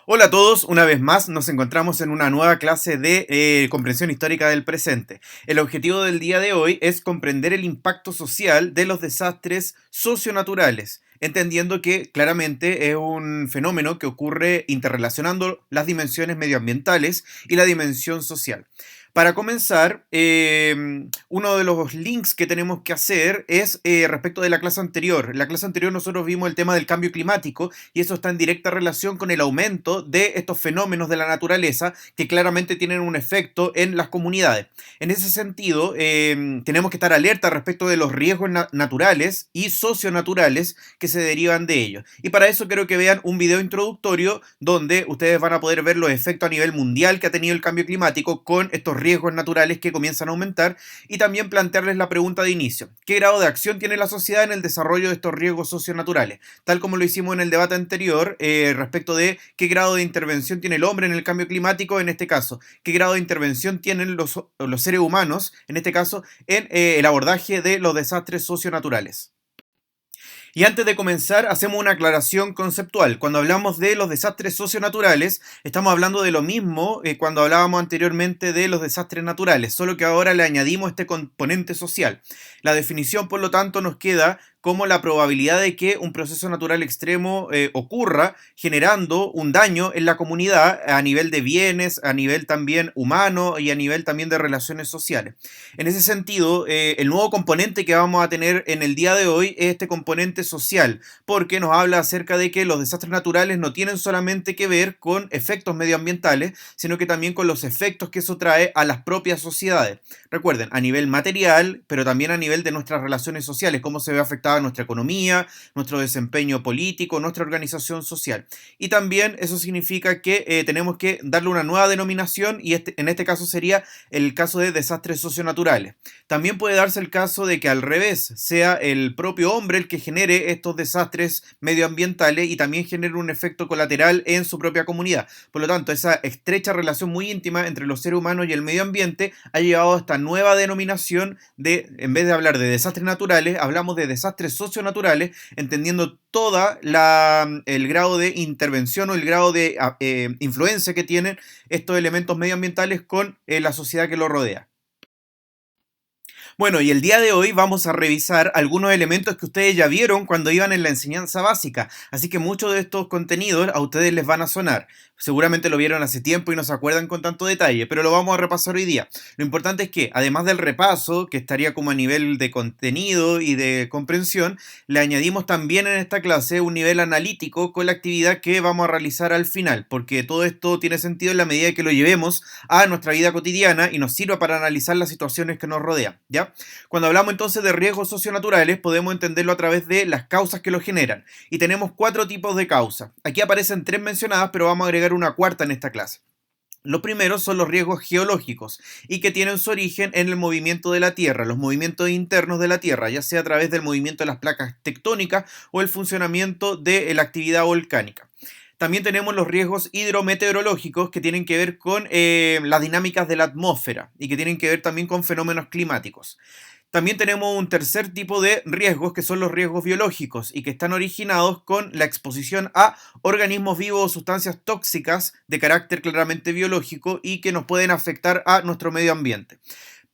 Hola a todos, una vez más nos encontramos en una nueva clase de comprensión histórica del presente. El objetivo del día de hoy es comprender el impacto social de los desastres socionaturales, entendiendo que claramente es un fenómeno que ocurre interrelacionando las dimensiones medioambientales y la dimensión social. Para comenzar, uno de los links que tenemos que hacer es respecto de la clase anterior. En la clase anterior nosotros vimos el tema del cambio climático y eso está en directa relación con el aumento de estos fenómenos de la naturaleza que claramente tienen un efecto en las comunidades. En ese sentido, tenemos que estar alerta respecto de los riesgos naturales y socionaturales que se derivan de ellos. Y para eso quiero que vean un video introductorio donde ustedes van a poder ver los efectos a nivel mundial que ha tenido el cambio climático con estos riesgos naturales que comienzan a aumentar y también plantearles la pregunta de inicio. ¿Qué grado de acción tiene la sociedad en el desarrollo de estos riesgos socionaturales? Tal como lo hicimos en el debate anterior respecto de qué grado de intervención tiene el hombre en el cambio climático, en este caso, qué grado de intervención tienen los seres humanos, en este caso, en el abordaje de los desastres socionaturales. Y antes de comenzar, hacemos una aclaración conceptual. Cuando hablamos de los desastres socionaturales, estamos hablando de lo mismo cuando hablábamos anteriormente de los desastres naturales, solo que ahora le añadimos este componente social. La definición, por lo tanto, nos queda como la probabilidad de que un proceso natural extremo ocurra, generando un daño en la comunidad a nivel de bienes, a nivel también humano y a nivel también de relaciones sociales. En ese sentido, el nuevo componente que vamos a tener en el día de hoy es este componente social, porque nos habla acerca de que los desastres naturales no tienen solamente que ver con efectos medioambientales, sino que también con los efectos que eso trae a las propias sociedades. Recuerden, a nivel material, pero también a nivel de nuestras relaciones sociales, cómo se ve afectada nuestra economía, nuestro desempeño político, nuestra organización social. Y también eso significa que tenemos que darle una nueva denominación y en este caso sería el caso de desastres socionaturales. También puede darse el caso de que al revés sea el propio hombre el que genere estos desastres medioambientales y también genere un efecto colateral en su propia comunidad. Por lo tanto, esa estrecha relación muy íntima entre los seres humanos y el medio ambiente ha llevado a esta nueva denominación de, en vez de hablar de desastres naturales, hablamos de desastres socionaturales, entendiendo toda el grado de intervención o el grado de influencia que tienen estos elementos medioambientales con la sociedad que lo rodea. Bueno, y el día de hoy vamos a revisar algunos elementos que ustedes ya vieron cuando iban en la enseñanza básica, así que muchos de estos contenidos a ustedes les van a sonar. Seguramente lo vieron hace tiempo y no se acuerdan con tanto detalle, pero lo vamos a repasar hoy día. Lo importante es que, además del repaso, que estaría como a nivel de contenido y de comprensión, le añadimos también en esta clase un nivel analítico con la actividad que vamos a realizar al final, porque todo esto tiene sentido en la medida que lo llevemos a nuestra vida cotidiana y nos sirva para analizar las situaciones que nos rodean, ¿ya? Cuando hablamos entonces de riesgos socionaturales, podemos entenderlo a través de las causas que lo generan. Y tenemos cuatro tipos de causas. Aquí aparecen tres mencionadas, pero vamos a agregar una cuarta en esta clase. Los primeros son los riesgos geológicos y que tienen su origen en el movimiento de la Tierra, los movimientos internos de la Tierra, ya sea a través del movimiento de las placas tectónicas o el funcionamiento de la actividad volcánica. También tenemos los riesgos hidrometeorológicos que tienen que ver con las dinámicas de la atmósfera y que tienen que ver también con fenómenos climáticos. También tenemos un tercer tipo de riesgos que son los riesgos biológicos y que están originados con la exposición a organismos vivos o sustancias tóxicas de carácter claramente biológico y que nos pueden afectar a nuestro medio ambiente.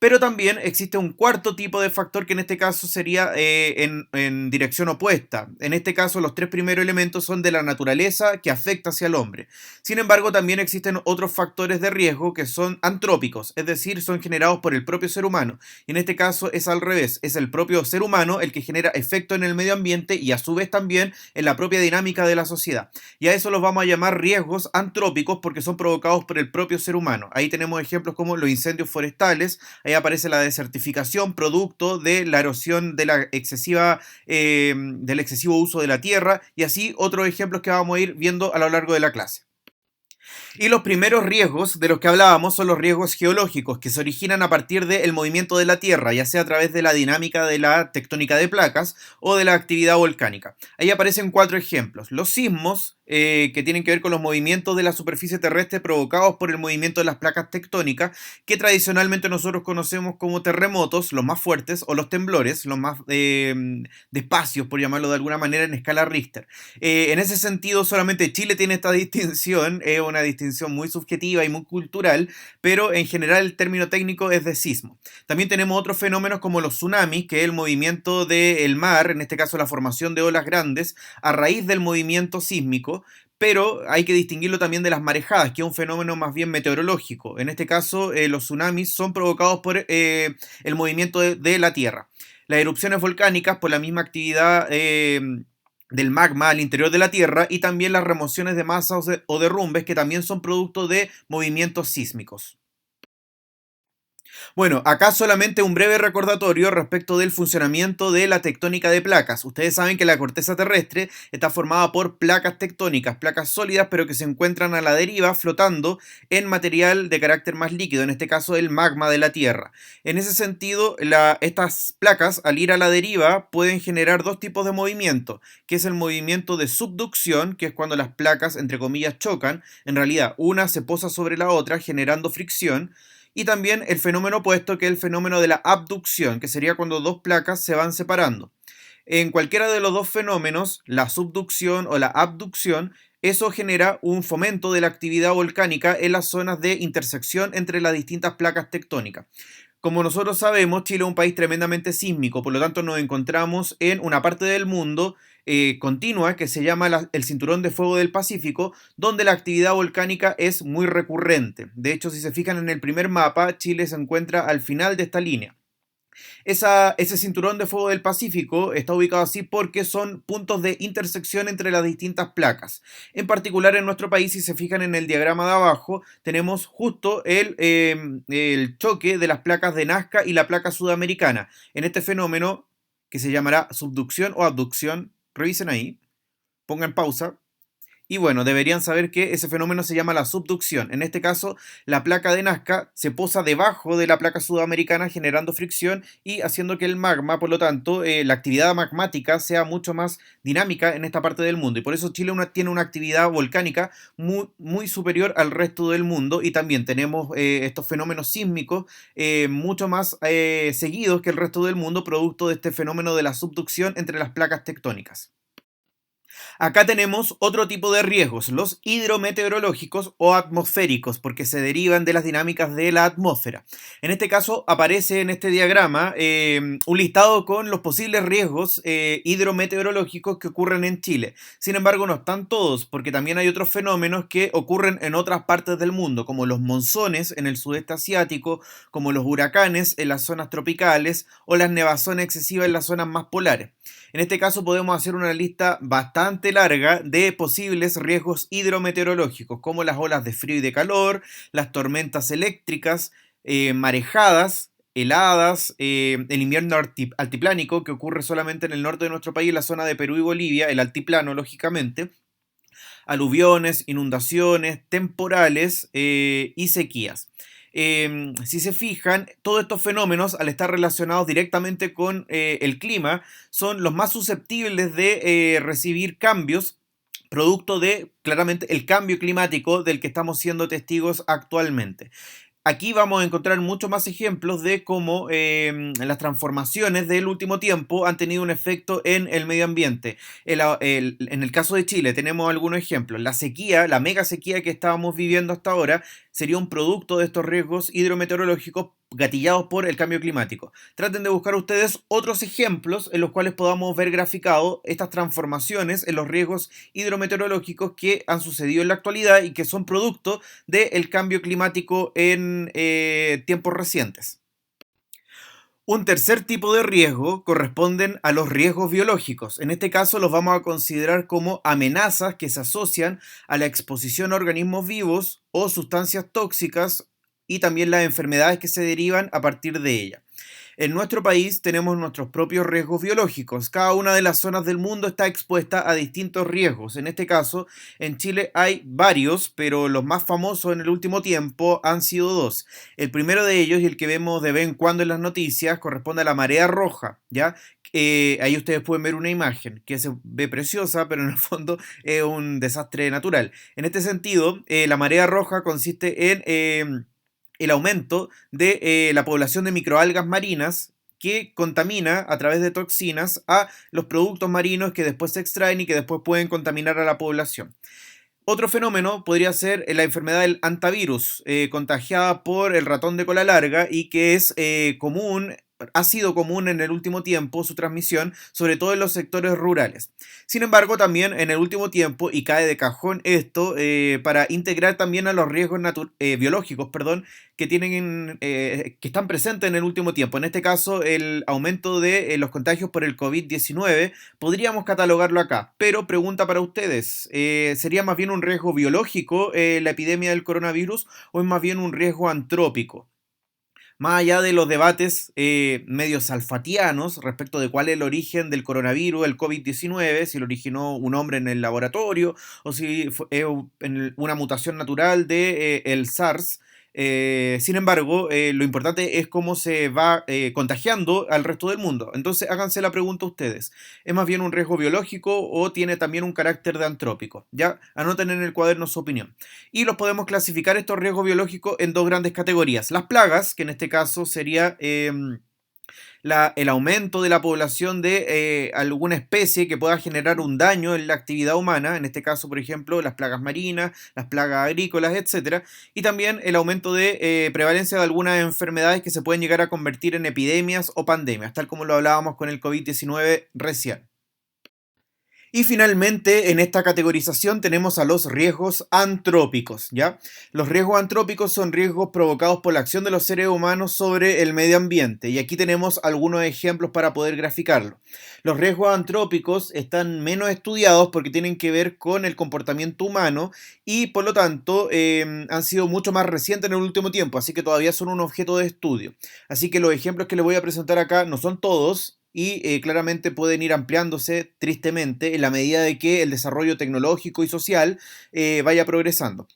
Pero también existe un cuarto tipo de factor que en este caso sería en dirección opuesta. En este caso, los tres primeros elementos son de la naturaleza que afecta hacia el hombre. Sin embargo, también existen otros factores de riesgo que son antrópicos, es decir, son generados por el propio ser humano. Y en este caso es al revés, es el propio ser humano el que genera efecto en el medio ambiente y a su vez también en la propia dinámica de la sociedad. Y a eso los vamos a llamar riesgos antrópicos porque son provocados por el propio ser humano. Ahí tenemos ejemplos como los incendios forestales. Ahí aparece la desertificación, producto de la erosión de la del excesivo uso de la tierra, y así otros ejemplos que vamos a ir viendo a lo largo de la clase. Y los primeros riesgos de los que hablábamos son los riesgos geológicos, que se originan a partir del movimiento de la Tierra, ya sea a través de la dinámica de la tectónica de placas o de la actividad volcánica. Ahí aparecen cuatro ejemplos. Los sismos, que tienen que ver con los movimientos de la superficie terrestre provocados por el movimiento de las placas tectónicas, que tradicionalmente nosotros conocemos como terremotos, los más fuertes, o los temblores, los más despacios, por llamarlo de alguna manera, en escala Richter. En ese sentido, solamente Chile tiene esta distinción, es una distinción muy subjetiva y muy cultural, pero en general el término técnico es de sismo. También tenemos otros fenómenos como los tsunamis, que es el movimiento del mar, en este caso la formación de olas grandes, a raíz del movimiento sísmico, pero hay que distinguirlo también de las marejadas, que es un fenómeno más bien meteorológico. En este caso, los tsunamis son provocados por el movimiento de la Tierra. Las erupciones volcánicas, por la misma actividad del magma al interior de la Tierra, y también las remociones de masas o derrumbes, que también son producto de movimientos sísmicos. Bueno, acá solamente un breve recordatorio respecto del funcionamiento de la tectónica de placas. Ustedes saben que la corteza terrestre está formada por placas tectónicas, placas sólidas, pero que se encuentran a la deriva flotando en material de carácter más líquido, en este caso el magma de la Tierra. En ese sentido, estas placas, al ir a la deriva, pueden generar dos tipos de movimiento, que es el movimiento de subducción, que es cuando las placas, entre comillas, chocan. En realidad, una se posa sobre la otra, generando fricción. Y también el fenómeno opuesto, que es el fenómeno de la abducción, que sería cuando dos placas se van separando. En cualquiera de los dos fenómenos, la subducción o la abducción, eso genera un fomento de la actividad volcánica en las zonas de intersección entre las distintas placas tectónicas. Como nosotros sabemos, Chile es un país tremendamente sísmico, por lo tanto nos encontramos en una parte del mundo continua que se llama el Cinturón de Fuego del Pacífico, donde la actividad volcánica es muy recurrente. De hecho, si se fijan en el primer mapa, Chile se encuentra al final de esta línea. Ese cinturón de fuego del Pacífico está ubicado así porque son puntos de intersección entre las distintas placas. En particular en nuestro país, si se fijan en el diagrama de abajo, tenemos justo el choque de las placas de Nazca y la placa sudamericana. En este fenómeno, que se llamará subducción o abducción, revisen ahí, pongan pausa. Y bueno, deberían saber que ese fenómeno se llama la subducción. En este caso, la placa de Nazca se posa debajo de la placa sudamericana, generando fricción y haciendo que el magma, por lo tanto, la actividad magmática sea mucho más dinámica en esta parte del mundo. Y por eso Chile tiene una actividad volcánica muy, muy superior al resto del mundo. Y también tenemos estos fenómenos sísmicos mucho más seguidos que el resto del mundo, producto de este fenómeno de la subducción entre las placas tectónicas. Acá tenemos otro tipo de riesgos, los hidrometeorológicos o atmosféricos, porque se derivan de las dinámicas de la atmósfera. En este caso aparece en este diagrama un listado con los posibles riesgos hidrometeorológicos que ocurren en Chile. Sin embargo, no están todos, porque también hay otros fenómenos que ocurren en otras partes del mundo, como los monzones en el sudeste asiático, como los huracanes en las zonas tropicales o las nevazones excesivas en las zonas más polares. En este caso podemos hacer una lista bastante larga de posibles riesgos hidrometeorológicos, como las olas de frío y de calor, las tormentas eléctricas, marejadas, heladas, el invierno altiplánico, que ocurre solamente en el norte de nuestro país, en la zona de Perú y Bolivia, el altiplano, lógicamente, aluviones, inundaciones, temporales y sequías. Si se fijan, todos estos fenómenos, al estar relacionados directamente con el clima, son los más susceptibles de recibir cambios producto de, claramente, el cambio climático del que estamos siendo testigos actualmente. Aquí vamos a encontrar muchos más ejemplos de cómo las transformaciones del último tiempo han tenido un efecto en el medio ambiente. En el caso de Chile tenemos algunos ejemplos. La sequía, la mega sequía que estábamos viviendo hasta ahora, sería un producto de estos riesgos hidrometeorológicos gatillados por el cambio climático. Traten de buscar ustedes otros ejemplos en los cuales podamos ver graficado estas transformaciones en los riesgos hidrometeorológicos que han sucedido en la actualidad y que son producto del cambio climático en tiempos recientes. Un tercer tipo de riesgo corresponden a los riesgos biológicos. En este caso los vamos a considerar como amenazas que se asocian a la exposición a organismos vivos o sustancias tóxicas y también las enfermedades que se derivan a partir de ella. En nuestro país tenemos nuestros propios riesgos biológicos. Cada una de las zonas del mundo está expuesta a distintos riesgos. En este caso, en Chile hay varios, pero los más famosos en el último tiempo han sido dos. El primero de ellos, y el que vemos de vez en cuando en las noticias, corresponde a la marea roja, ¿ya? Ahí ustedes pueden ver una imagen que se ve preciosa, pero en el fondo es un desastre natural. En este sentido, la marea roja consiste en el aumento de la población de microalgas marinas que contamina a través de toxinas a los productos marinos que después se extraen y que después pueden contaminar a la población. Otro fenómeno podría ser la enfermedad del hantavirus, contagiada por el ratón de cola larga y que es común, ha sido común en el último tiempo su transmisión, sobre todo en los sectores rurales. Sin embargo, también en el último tiempo, y cae de cajón esto, para integrar también a los riesgos biológicos, perdón, que están presentes en el último tiempo. En este caso, el aumento de los contagios por el COVID-19 podríamos catalogarlo acá, pero pregunta para ustedes, ¿sería más bien un riesgo biológico la epidemia del coronavirus o es más bien un riesgo antrópico? Más allá de los debates medios salfatianos respecto de cuál es el origen del coronavirus, el COVID-19, si lo originó un hombre en el laboratorio o si fue una mutación natural de el SARS. Sin embargo, lo importante es cómo se va contagiando al resto del mundo. Entonces, háganse la pregunta ustedes. ¿Es más bien un riesgo biológico o tiene también un carácter de antrópico? Ya, anoten en el cuaderno su opinión. Y los podemos clasificar estos riesgos biológicos en dos grandes categorías. Las plagas, que en este caso sería el aumento de la población de alguna especie que pueda generar un daño en la actividad humana, en este caso, por ejemplo, las plagas marinas, las plagas agrícolas, etcétera, y también el aumento de prevalencia de algunas enfermedades que se pueden llegar a convertir en epidemias o pandemias, tal como lo hablábamos con el COVID-19 recién. Y finalmente, en esta categorización tenemos a los riesgos antrópicos, ¿ya? Los riesgos antrópicos son riesgos provocados por la acción de los seres humanos sobre el medio ambiente, y aquí tenemos algunos ejemplos para poder graficarlo. Los riesgos antrópicos están menos estudiados porque tienen que ver con el comportamiento humano y por lo tanto han sido mucho más recientes en el último tiempo, así que todavía son un objeto de estudio. Así que los ejemplos que les voy a presentar acá no son todos, y claramente pueden ir ampliándose tristemente en la medida de que el desarrollo tecnológico y social vaya progresando.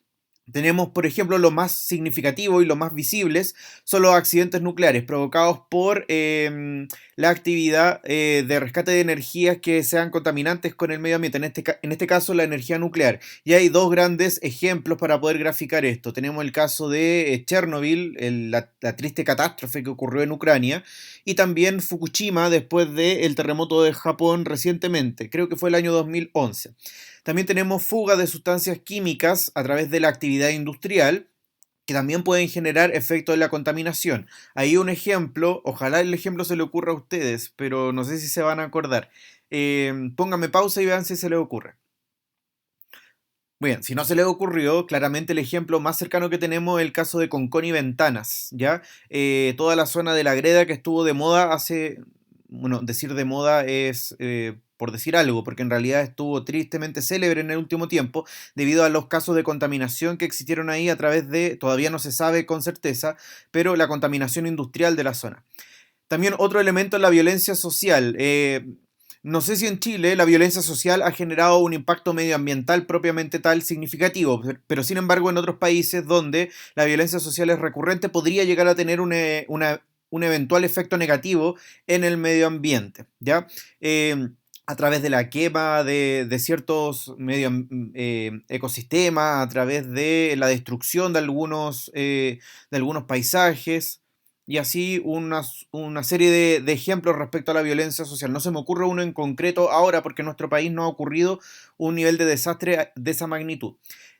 Tenemos, por ejemplo, lo más significativo y lo más visibles son los accidentes nucleares provocados por la actividad de rescate de energías que sean contaminantes con el medio ambiente, en este caso la energía nuclear. Y hay dos grandes ejemplos para poder graficar esto. Tenemos el caso de Chernobyl, la triste catástrofe que ocurrió en Ucrania, y también Fukushima después del terremoto de Japón recientemente, creo que fue el año 2011. También tenemos fugas de sustancias químicas a través de la actividad industrial que también pueden generar efectos de la contaminación. Ahí un ejemplo, ojalá el ejemplo se le ocurra a ustedes, pero no sé si se van a acordar. Pónganme pausa y vean si se les ocurre. Bien, si no se les ocurrió, claramente el ejemplo más cercano que tenemos es el caso de Concón y Ventanas, ¿ya? Toda la zona de la Greda que estuvo de moda bueno, decir de moda es por decir algo, porque en realidad estuvo tristemente célebre en el último tiempo debido a los casos de contaminación que existieron ahí a través de, todavía no se sabe con certeza, pero la contaminación industrial de la zona. También otro elemento es la violencia social. No sé si en Chile la violencia social ha generado un impacto medioambiental propiamente tal significativo, pero sin embargo en otros países donde la violencia social es recurrente podría llegar a tener un eventual efecto negativo en el medio ambiente, ¿ya? A través de la quema de ciertos ecosistemas, a través de la destrucción de algunos paisajes, y así una serie de ejemplos respecto a la violencia social. No se me ocurre uno en concreto ahora porque en nuestro país no ha ocurrido un nivel de desastre de esa magnitud.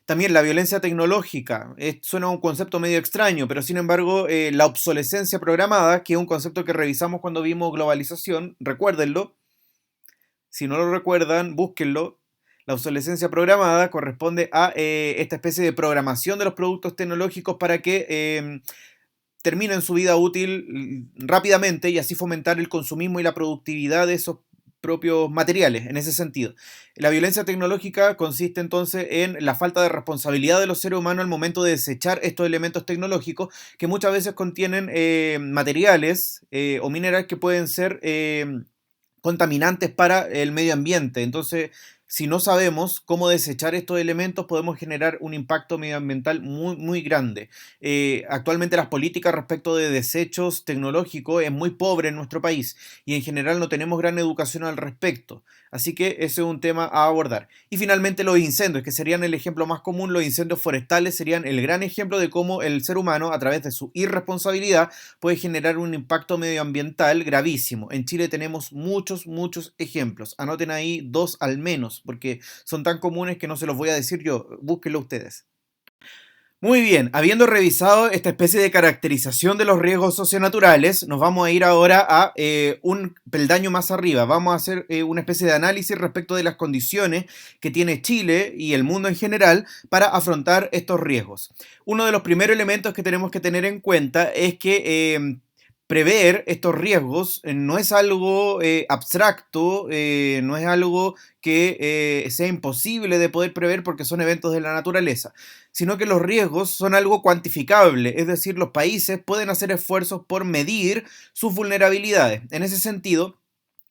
También la violencia tecnológica, suena un concepto medio extraño, pero sin embargo la obsolescencia programada, que es un concepto que revisamos cuando vimos globalización, recuérdenlo, si no lo recuerdan, búsquenlo. La obsolescencia programada corresponde a esta especie de programación de los productos tecnológicos para que terminen su vida útil rápidamente y así fomentar el consumismo y la productividad de esos propios materiales en ese sentido. La violencia tecnológica consiste entonces en la falta de responsabilidad de los seres humanos al momento de desechar estos elementos tecnológicos que muchas veces contienen materiales o minerales que pueden ser contaminantes para el medio ambiente. Entonces, si no sabemos cómo desechar estos elementos, podemos generar un impacto medioambiental muy, muy grande. Actualmente las políticas respecto de desechos tecnológicos es muy pobre en nuestro país y en general no tenemos gran educación al respecto. Así que ese es un tema a abordar. Y finalmente los incendios, que serían el ejemplo más común. Los incendios forestales serían el gran ejemplo de cómo el ser humano, a través de su irresponsabilidad, puede generar un impacto medioambiental gravísimo. En Chile tenemos muchos, muchos ejemplos. Anoten ahí 2 al menos, porque son tan comunes que no se los voy a decir yo. Búsquenlo ustedes. Muy bien, habiendo revisado esta especie de caracterización de los riesgos socionaturales, nos vamos a ir ahora a un peldaño más arriba. Vamos a hacer una especie de análisis respecto de las condiciones que tiene Chile y el mundo en general para afrontar estos riesgos. Uno de los primeros elementos que tenemos que tener en cuenta es que prever estos riesgos no es algo abstracto, no es algo que sea imposible de poder prever porque son eventos de la naturaleza, sino que los riesgos son algo cuantificable, es decir, los países pueden hacer esfuerzos por medir sus vulnerabilidades. En ese sentido,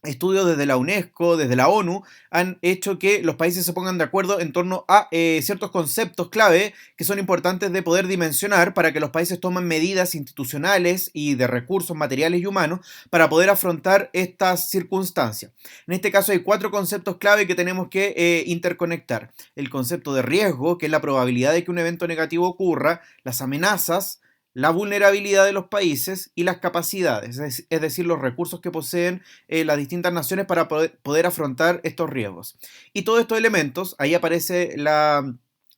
estudios desde la UNESCO, desde la ONU, han hecho que los países se pongan de acuerdo en torno a ciertos conceptos clave que son importantes de poder dimensionar para que los países tomen medidas institucionales y de recursos materiales y humanos para poder afrontar estas circunstancias. En este caso hay 4 conceptos clave que tenemos que interconectar. El concepto de riesgo, que es la probabilidad de que un evento negativo ocurra, las amenazas, la vulnerabilidad de los países y las capacidades, es decir, los recursos que poseen las distintas naciones para poder afrontar estos riesgos. Y todos estos elementos, ahí aparece la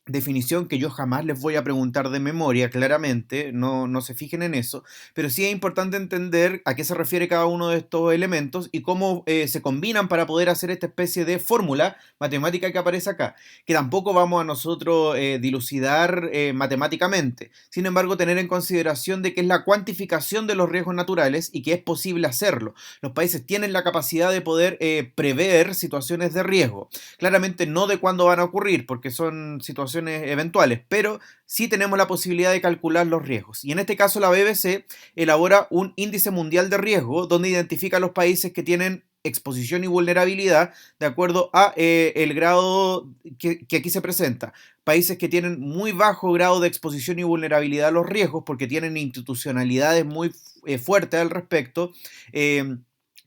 definición que yo jamás les voy a preguntar de memoria, claramente, no se fijen en eso, pero sí es importante entender a qué se refiere cada uno de estos elementos y cómo se combinan para poder hacer esta especie de fórmula matemática que aparece acá, que tampoco vamos a nosotros dilucidar matemáticamente. Sin embargo, tener en consideración de que es la cuantificación de los riesgos naturales y que es posible hacerlo. Los países tienen la capacidad de poder prever situaciones de riesgo. Claramente no de cuándo van a ocurrir, porque son situaciones eventuales, pero sí tenemos la posibilidad de calcular los riesgos. Y en este caso la BBC elabora un índice mundial de riesgo donde identifica los países que tienen exposición y vulnerabilidad de acuerdo a el grado que aquí se presenta. Países que tienen muy bajo grado de exposición y vulnerabilidad a los riesgos porque tienen institucionalidades muy fuertes al respecto,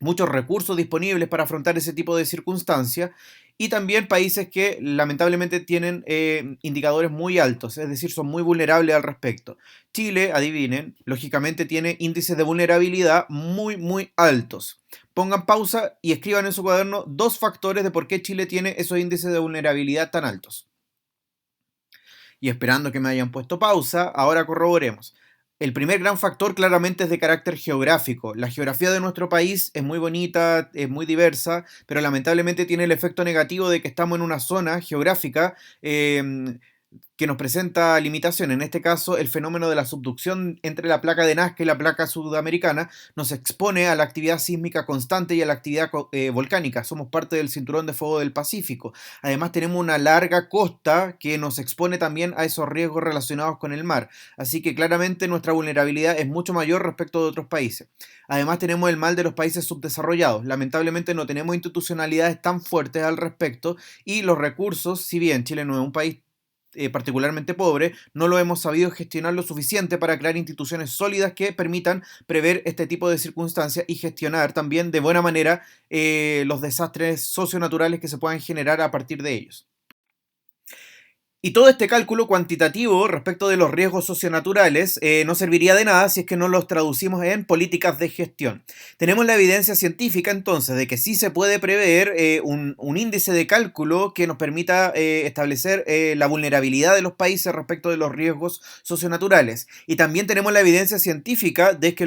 muchos recursos disponibles para afrontar ese tipo de circunstancias, y también países que lamentablemente tienen indicadores muy altos, es decir, son muy vulnerables al respecto. Chile, adivinen, lógicamente tiene índices de vulnerabilidad muy, muy altos. Pongan pausa y escriban en su cuaderno 2 factores de por qué Chile tiene esos índices de vulnerabilidad tan altos. Y esperando que me hayan puesto pausa, ahora corroboremos. El primer gran factor claramente es de carácter geográfico. La geografía de nuestro país es muy bonita, es muy diversa, pero lamentablemente tiene el efecto negativo de que estamos en una zona geográfica que nos presenta limitaciones. En este caso, el fenómeno de la subducción entre la placa de Nazca y la placa sudamericana nos expone a la actividad sísmica constante y a la actividad volcánica. Somos parte del cinturón de fuego del Pacífico. Además, tenemos una larga costa que nos expone también a esos riesgos relacionados con el mar. Así que claramente nuestra vulnerabilidad es mucho mayor respecto de otros países. Además, tenemos el mal de los países subdesarrollados. Lamentablemente no tenemos institucionalidades tan fuertes al respecto y los recursos, si bien Chile no es un país particularmente pobre, no lo hemos sabido gestionar lo suficiente para crear instituciones sólidas que permitan prever este tipo de circunstancias y gestionar también de buena manera los desastres socionaturales que se puedan generar a partir de ellos. Y todo este cálculo cuantitativo respecto de los riesgos socionaturales no serviría de nada si es que no los traducimos en políticas de gestión. Tenemos la evidencia científica entonces de que sí se puede prever un índice de cálculo que nos permita establecer la vulnerabilidad de los países respecto de los riesgos socionaturales. Y también tenemos la evidencia científica de que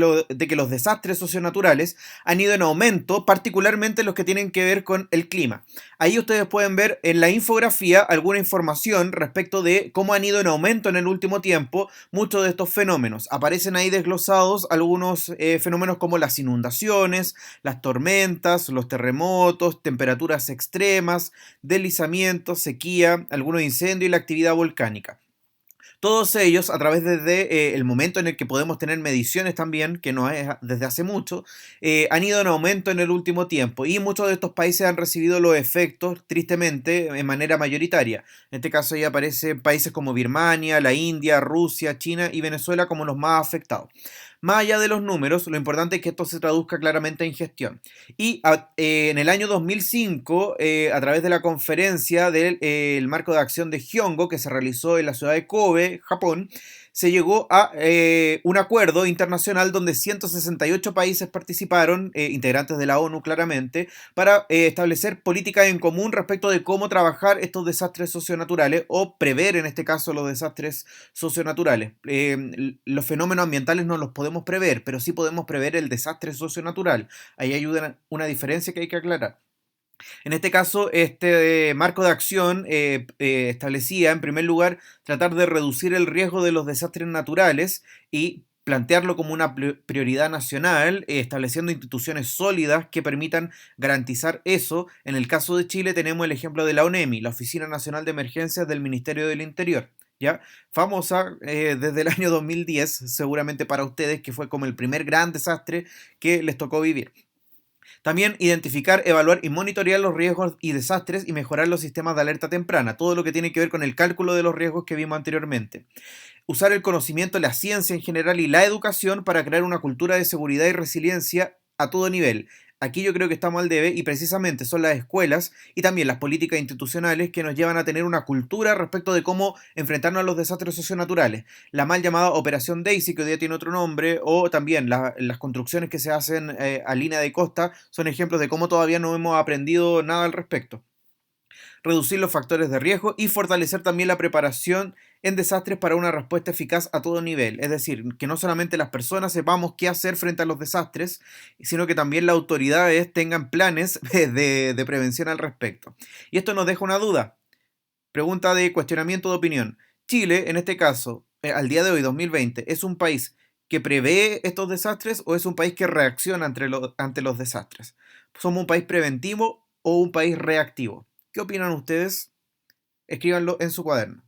los desastres socionaturales han ido en aumento, particularmente los que tienen que ver con el clima. Ahí ustedes pueden ver en la infografía alguna información respecto respecto de cómo han ido en aumento en el último tiempo muchos de estos fenómenos. Aparecen ahí desglosados algunos fenómenos como las inundaciones, las tormentas, los terremotos, temperaturas extremas, deslizamientos, sequía, algunos incendios y la actividad volcánica. Todos ellos, a través desde el momento en el que podemos tener mediciones también, que no es desde hace mucho, han ido en aumento en el último tiempo y muchos de estos países han recibido los efectos, tristemente, en manera mayoritaria. En este caso ya aparecen países como Birmania, la India, Rusia, China y Venezuela como los más afectados. Más allá de los números, lo importante es que esto se traduzca claramente en gestión. Y en el año 2005, a través de la conferencia del el marco de acción de Hyongo, que se realizó en la ciudad de Kobe, Japón, se llegó a un acuerdo internacional donde 168 países participaron, integrantes de la ONU claramente, para establecer políticas en común respecto de cómo trabajar estos desastres socionaturales o prever en este caso los desastres socionaturales. Los fenómenos ambientales no los podemos prever, pero sí podemos prever el desastre socionatural. Ahí hay una diferencia que hay que aclarar. En este caso, este marco de acción establecía, en primer lugar, tratar de reducir el riesgo de los desastres naturales y plantearlo como una prioridad nacional, estableciendo instituciones sólidas que permitan garantizar eso. En el caso de Chile tenemos el ejemplo de la ONEMI, la Oficina Nacional de Emergencias del Ministerio del Interior. ¿Ya? Famosa desde el año 2010, seguramente para ustedes, que fue como el primer gran desastre que les tocó vivir. También identificar, evaluar y monitorear los riesgos y desastres y mejorar los sistemas de alerta temprana, todo lo que tiene que ver con el cálculo de los riesgos que vimos anteriormente. Usar el conocimiento, la ciencia en general y la educación para crear una cultura de seguridad y resiliencia a todo nivel. Aquí yo creo que estamos al debe y precisamente son las escuelas y también las políticas institucionales que nos llevan a tener una cultura respecto de cómo enfrentarnos a los desastres socionaturales. La mal llamada Operación Daisy, que hoy día tiene otro nombre, o también las construcciones que se hacen a línea de costa son ejemplos de cómo todavía no hemos aprendido nada al respecto. Reducir los factores de riesgo y fortalecer también la preparación en desastres para una respuesta eficaz a todo nivel. Es decir, que no solamente las personas sepamos qué hacer frente a los desastres, sino que también las autoridades tengan planes de prevención al respecto. Y esto nos deja una duda. Pregunta de cuestionamiento de opinión. Chile, en este caso, al día de hoy, 2020, ¿es un país que prevé estos desastres o es un país que reacciona ante los desastres? ¿Somos un país preventivo o un país reactivo? ¿Qué opinan ustedes? Escríbanlo en su cuaderno.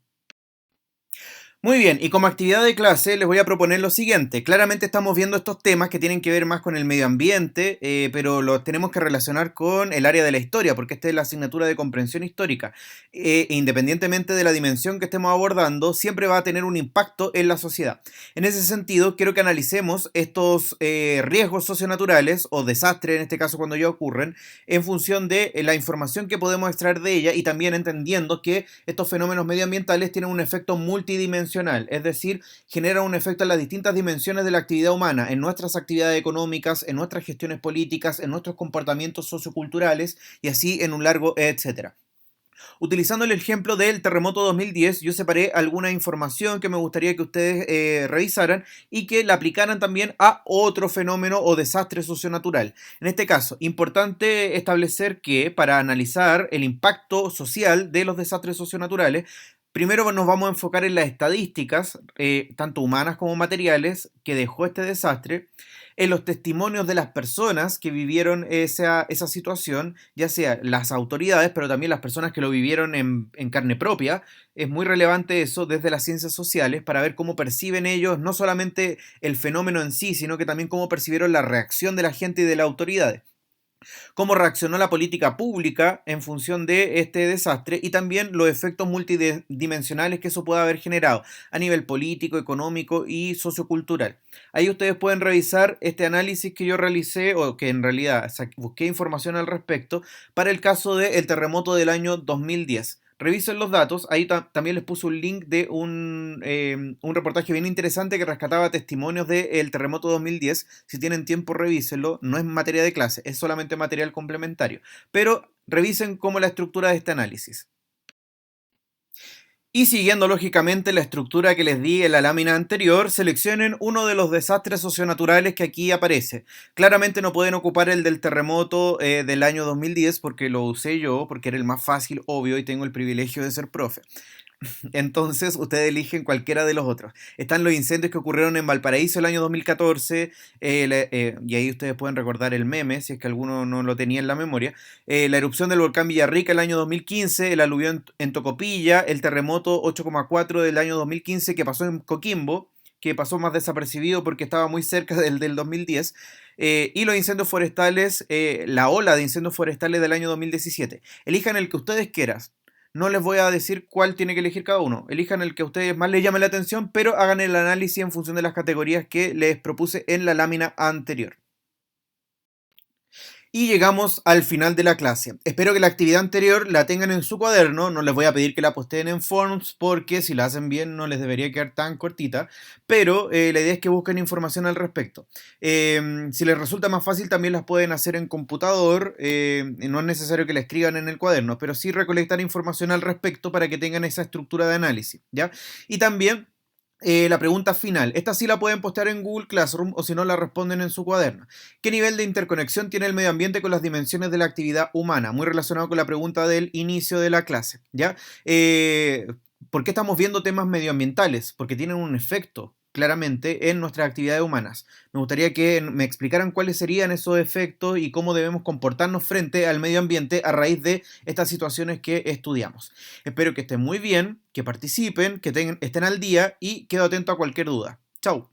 Muy bien, y como actividad de clase les voy a proponer lo siguiente. Claramente estamos viendo estos temas que tienen que ver más con el medio ambiente, pero los tenemos que relacionar con el área de la historia, porque esta es la asignatura de comprensión histórica. Independientemente de la dimensión que estemos abordando, siempre va a tener un impacto en la sociedad. En ese sentido, quiero que analicemos estos riesgos socionaturales o desastres, en este caso cuando ya ocurren, en función de la información que podemos extraer de ella y también entendiendo que estos fenómenos medioambientales tienen un efecto multidimensional, es decir, generan un efecto en las distintas dimensiones de la actividad humana, en nuestras actividades económicas, en nuestras gestiones políticas, en nuestros comportamientos socioculturales y así en un largo etcétera. Utilizando el ejemplo del terremoto 2010, yo separé alguna información que me gustaría que ustedes revisaran y que la aplicaran también a otro fenómeno o desastre socionatural. En este caso, importante establecer que para analizar el impacto social de los desastres socionaturales, primero nos vamos a enfocar en las estadísticas, tanto humanas como materiales, que dejó este desastre, en los testimonios de las personas que vivieron esa situación, ya sea las autoridades, pero también las personas que lo vivieron en carne propia. Es muy relevante eso desde las ciencias sociales para ver cómo perciben ellos no solamente el fenómeno en sí, sino que también cómo percibieron la reacción de la gente y de las autoridades, cómo reaccionó la política pública en función de este desastre y también los efectos multidimensionales que eso puede haber generado a nivel político, económico y sociocultural. Ahí ustedes pueden revisar este análisis que yo realicé o que en realidad busqué información al respecto para el caso del terremoto del año 2010. Revisen los datos, ahí también les puse un link de un reportaje bien interesante que rescataba testimonios del terremoto 2010. Si tienen tiempo, revísenlo. No es materia de clase, es solamente material complementario. Pero revisen cómo la estructura de este análisis. Y siguiendo lógicamente la estructura que les di en la lámina anterior, seleccionen uno de los desastres socionaturales que aquí aparece. Claramente no pueden ocupar el del terremoto del año 2010 porque lo usé yo, porque era el más fácil, obvio, y tengo el privilegio de ser profe. Entonces, ustedes eligen cualquiera de los otros. Están los incendios que ocurrieron en Valparaíso el año 2014, y ahí ustedes pueden recordar el meme, si es que alguno no lo tenía en la memoria. La erupción del volcán Villarrica el año 2015, el aluvión en Tocopilla, el terremoto 8,4 del año 2015 que pasó en Coquimbo, que pasó más desapercibido porque estaba muy cerca del 2010, y los incendios forestales, la ola de incendios forestales del año 2017. Elijan el que ustedes quieran. No les voy a decir cuál tiene que elegir cada uno. Elijan el que a ustedes más les llame la atención, pero hagan el análisis en función de las categorías que les propuse en la lámina anterior. Y llegamos al final de la clase. Espero que la actividad anterior la tengan en su cuaderno. No les voy a pedir que la posteen en Forms porque si la hacen bien no les debería quedar tan cortita. Pero la idea es que busquen información al respecto. Si les resulta más fácil también las pueden hacer en computador. No es necesario que la escriban en el cuaderno, pero sí recolectar información al respecto para que tengan esa estructura de análisis, ¿ya? Y también la pregunta final. Esta sí la pueden postear en Google Classroom o si no la responden en su cuaderno. ¿Qué nivel de interconexión tiene el medio ambiente con las dimensiones de la actividad humana? Muy relacionado con la pregunta del inicio de la clase. ¿Ya? ¿Por qué estamos viendo temas medioambientales? Porque tienen un efecto claramente en nuestras actividades humanas. Me gustaría que me explicaran cuáles serían esos efectos y cómo debemos comportarnos frente al medio ambiente a raíz de estas situaciones que estudiamos. Espero que estén muy bien, que participen, que estén al día y quedo atento a cualquier duda. Chau.